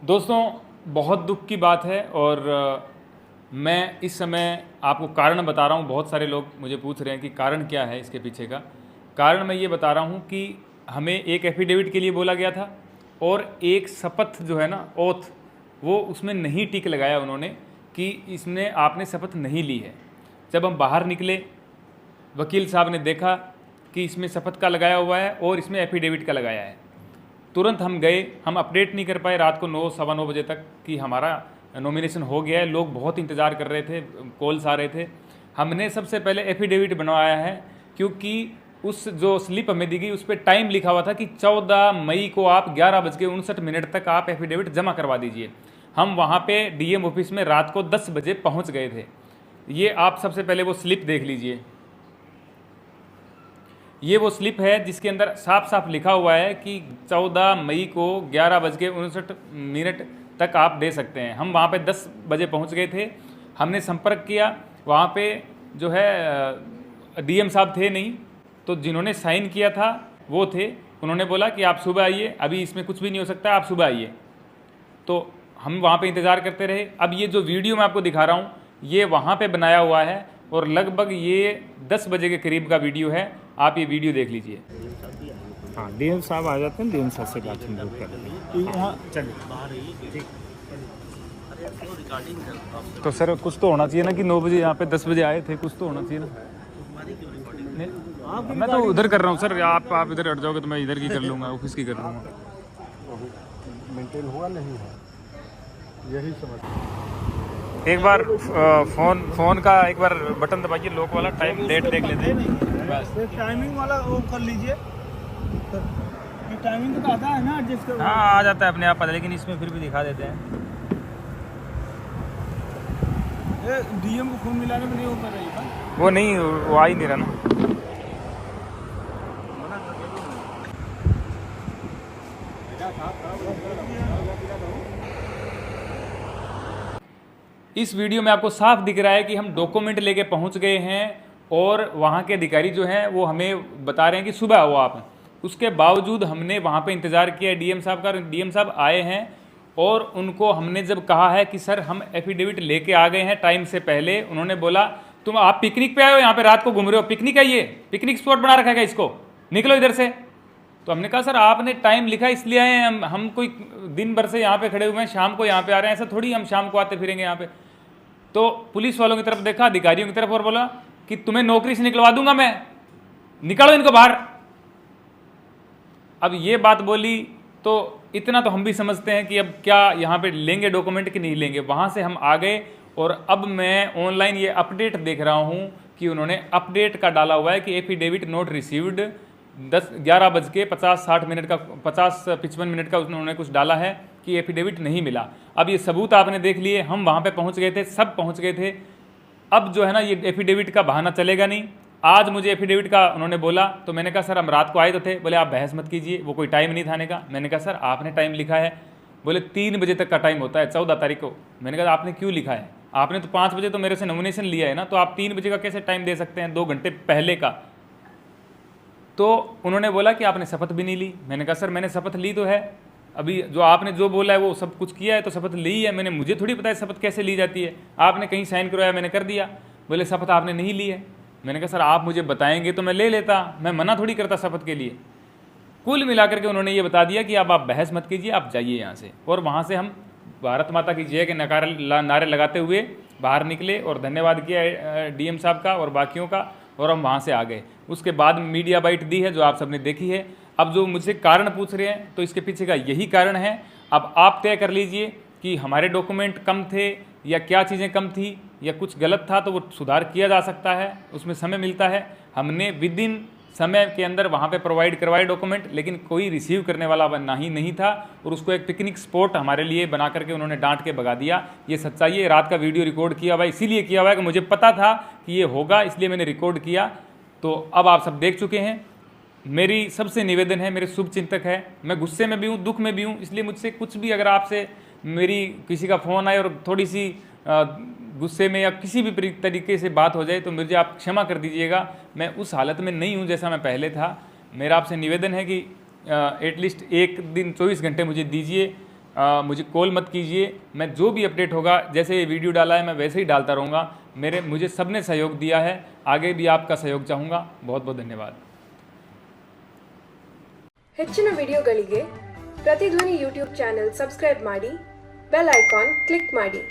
दोस्तों, बहुत दुख की बात है और मैं इस समय आपको कारण बता रहा हूँ। बहुत सारे लोग मुझे पूछ रहे हैं कि कारण क्या है इसके पीछे का। कारण मैं ये बता रहा हूँ कि हमें एक एफिडेविट के लिए बोला गया था और एक शपथ जो है ना, ओथ, वो उसमें नहीं टिक लगाया उन्होंने कि इसमें आपने शपथ नहीं ली है। जब हम बाहर निकले, वकील साहब ने देखा कि इसमें शपथ का लगाया हुआ है और इसमें एफिडेविट का लगाया है। तुरंत हम गए, हम अपडेट नहीं कर पाए रात को 9 सवा 9 बजे तक कि हमारा नॉमिनेशन हो गया है। लोग बहुत इंतज़ार कर रहे थे, कॉल्स आ रहे थे। हमने सबसे पहले एफिडेविट बनवाया है क्योंकि उस जो स्लिप हमें दी गई उस पर टाइम लिखा हुआ था कि 14 मई को आप 11:59 तक आप एफिडेविट जमा करवा दीजिए। हम वहाँ पे डीएम ऑफिस में रात को 10 बजे पहुँच गए थे। ये आप सबसे पहले वो स्लिप देख लीजिए। ये वो स्लिप है जिसके अंदर साफ साफ लिखा हुआ है कि 14 मई को 11:59 तक आप दे सकते हैं। हम वहाँ पे 10 बजे पहुँच गए थे। हमने संपर्क किया, वहाँ पे जो है डीएम साहब थे नहीं, तो जिन्होंने साइन किया था वो थे। उन्होंने बोला कि आप सुबह आइए, अभी इसमें कुछ भी नहीं हो सकता, आप सुबह आइए। तो हम वहाँ पे इंतज़ार करते रहे। अब ये जो वीडियो मैं आपको दिखा रहा हूँ ये वहाँ पे बनाया हुआ है और लगभग ये 10 बजे के करीब का वीडियो है। आप ये वीडियो देख लीजिए। हाँ, डीएम साहब आ जाते हैं, डीएम साहब से बात हम लोग कर लेंगे। हाँ चलिए। तो सर कुछ तो होना चाहिए ना कि 9 बजे यहाँ पे 10 बजे आए थे, कुछ तो होना चाहिए ना। मैं तो उधर कर रहा हूँ सर, आप इधर हट जाओगे तो मैं इधर की कर लूँगा, ऑफिस की कर लूँगा। मेंटेन हुआ नहीं है, यही समझ। एक बार फोन का एक बार बटन दबाइए, लॉक वाला, टाइम डेट देख लेते हैं बस। टाइमिंग वाला वो कर लीजिए। ये टाइमिंग तो आता है ना, एडजस्ट कर। हाँ, आ जाता है अपने आप पता, लेकिन इसमें फिर भी दिखा देते हैं। ये डीएम को फोन मिलाने में नहीं हो पा रही है। वो नहीं, वो आ ही नहीं रहा ना। इस वीडियो में आपको साफ दिख रहा है कि हम डॉक्यूमेंट लेके पहुंच गए हैं और वहां के अधिकारी जो हैं वो हमें बता रहे हैं कि सुबह आओ आप। उसके बावजूद हमने वहां पे इंतज़ार किया डीएम साहब का। डीएम साहब आए हैं और उनको हमने जब कहा है कि सर हम एफिडेविट लेके आ गए हैं टाइम से पहले, उन्होंने बोला तुम आप पिकनिक पे आए हो, यहाँ पे रात को घूम रहे हो, पिकनिक है ये, पिकनिक स्पॉट बना रखा है इसको, निकलो इधर से। तो हमने कहा सर आपने टाइम लिखा इसलिए आए हैं, हम कोई दिन भर से यहाँ पे खड़े हुए हैं, शाम को यहाँ पे आ रहे हैं, ऐसा थोड़ी हम शाम को आते फिरेंगे यहाँ पे। तो पुलिस वालों की तरफ देखा, अधिकारियों की तरफ, और बोला कि तुम्हें नौकरी से निकलवा दूंगा मैं, निकालो इनको बाहर। अब ये बात बोली तो इतना तो हम भी समझते हैं कि अब क्या यहाँ पे लेंगे डॉक्यूमेंट कि नहीं लेंगे। वहाँ से हम आ गए और अब मैं ऑनलाइन ये अपडेट देख रहा हूँ कि उन्होंने अपडेट का डाला हुआ है कि एफिडेविट नोट रिसीव्ड 11:50-60 का 50-55 का उन्होंने कुछ डाला है कि एफिडेविट नहीं मिला। अब ये सबूत आपने देख लिए, हम वहाँ पे पहुँच गए थे, सब पहुँच गए थे। अब जो है ना ये एफिडेविट का बहाना चलेगा नहीं। आज मुझे एफिडेविट का उन्होंने बोला तो मैंने कहा सर हम रात को आए तो थे। बोले आप बहस मत कीजिए, वो कोई टाइम नहीं था आने का। मैंने कहा सर आपने टाइम लिखा है। बोले 3 बजे तक का टाइम होता है 14 तारीख को। मैंने कहा आपने क्यों लिखा है, आपने तो 5 बजे तो मेरे से नॉमिनेशन लिया है ना, तो आप 3 बजे का कैसे टाइम दे सकते हैं, 2 घंटे पहले का। तो उन्होंने बोला कि आपने शपथ भी नहीं ली। मैंने कहा सर मैंने शपथ ली तो है, अभी जो आपने जो बोला है वो सब कुछ किया है तो शपथ ली है मैंने, मुझे थोड़ी पता है शपथ कैसे ली जाती है, आपने कहीं साइन करवाया मैंने कर दिया। बोले शपथ आपने नहीं ली है। मैंने कहा सर आप मुझे बताएंगे तो मैं ले लेता, मैं मना थोड़ी करता शपथ के लिए। कुल मिलाकर के उन्होंने ये बता दिया कि अब आप बहस मत कीजिए, आप जाइए यहाँ से। और वहाँ से हम भारत माता की जय के नारे लगाते हुए बाहर निकले और धन्यवाद किया डीएम साहब का और बाकियों का, और हम वहाँ से आ गए। उसके बाद मीडिया बाइट दी है जो आप सबने देखी है। अब जो मुझसे कारण पूछ रहे हैं तो इसके पीछे का यही कारण है। अब आप तय कर लीजिए कि हमारे डॉक्यूमेंट कम थे या क्या चीज़ें कम थी या कुछ गलत था, तो वो सुधार किया जा सकता है, उसमें समय मिलता है। हमने विदिन समय के अंदर वहाँ पे प्रोवाइड करवाए डॉक्यूमेंट, लेकिन कोई रिसीव करने वाला नहीं था और उसको एक पिकनिक स्पॉट हमारे लिए बना करके उन्होंने डांट के भगा दिया। ये सच्चाई है। रात का वीडियो रिकॉर्ड किया हुआ है, इसीलिए किया हुआ है कि मुझे पता था कि ये होगा, इसलिए मैंने रिकॉर्ड किया। तो अब आप सब देख चुके हैं। मेरी सबसे निवेदन है, मेरे शुभ चिंतक है, मैं गुस्से में भी हूँ, दुख में भी हूँ, इसलिए मुझसे कुछ भी अगर आपसे मेरी किसी का फ़ोन आए और थोड़ी सी गुस्से में या किसी भी तरीके से बात हो जाए तो मुझे आप क्षमा कर दीजिएगा। मैं उस हालत में नहीं हूँ जैसा मैं पहले था। मेरा आपसे निवेदन है कि एटलीस्ट एक दिन 24 घंटे मुझे दीजिए मुझे कॉल मत कीजिए। मैं जो भी अपडेट होगा, जैसे ये वीडियो डाला है मैं वैसे ही डालता रहूँगा। मुझे सबने सहयोग दिया है, आगे भी आपका सहयोग चाहूँगा। बहुत बहुत धन्यवाद। ಹೆಚ್ಚಿನ ವಿಡಿಯೋಗಳಿಗೆ ಪ್ರತಿಧ್ವನಿ ಯೂಟ್ಯೂಬ್ ಚಾನೆಲ್ ಸಬ್ಸ್ಕ್ರೈಬ್ ಮಾಡಿ, ಬೆಲ್ ಐಕಾನ್ ಕ್ಲಿಕ್ ಮಾಡಿ।